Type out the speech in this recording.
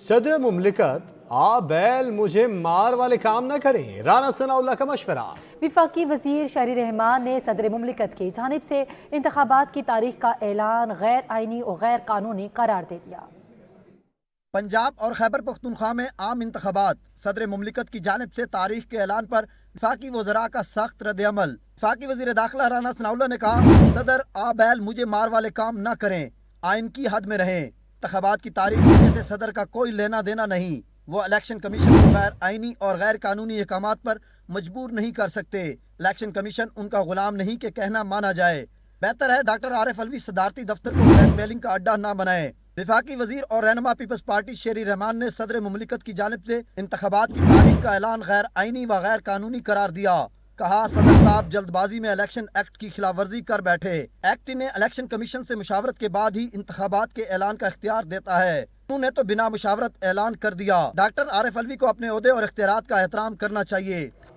صدر مملکت بیل مجھے مار والے کام نہ کریں، رانا ثناء اللہ کا مشورہ۔ وفاقی وزیر شہری رحمان نے صدر مملکت کی جانب سے انتخابات کی تاریخ کا اعلان غیر آئینی اور غیر قانونی قرار دے دیا۔ پنجاب اور خیبر پختونخوا میں عام انتخابات، صدر مملکت کی جانب سے تاریخ کے اعلان پر وفاقی وزراء کا سخت رد عمل۔ وفاقی وزیر داخلہ رانا ثناء اللہ نے کہا، صدر بیل مجھے مار والے کام نہ کریں، آئین کی حد میں رہیں۔ انتخابات کی تاریخ دینے سے صدر کا کوئی لینا دینا نہیں، وہ الیکشن کمیشن کو غیر آئینی اور غیر قانونی احکامات پر مجبور نہیں کر سکتے۔ الیکشن کمیشن ان کا غلام نہیں کہ کہنا مانا جائے۔ بہتر ہے ڈاکٹر عارف علوی صدارتی دفتر کو بلیک میلنگ کا اڈہ نہ بنائیں۔ وفاقی وزیر اور رہنما پیپلز پارٹی شہری رحمان نے صدر مملکت کی جانب سے انتخابات کی تاریخ کا اعلان غیر آئینی و غیر قانونی قرار دیا۔ کہا، صدر صاحب جلد بازی میں الیکشن ایکٹ کی خلاف ورزی کر بیٹھے۔ ایکٹ نے الیکشن کمیشن سے مشاورت کے بعد ہی انتخابات کے اعلان کا اختیار دیتا ہے، انہوں نے تو بنا مشاورت اعلان کر دیا۔ ڈاکٹر عارف علوی کو اپنے عہدے اور اختیارات کا احترام کرنا چاہیے۔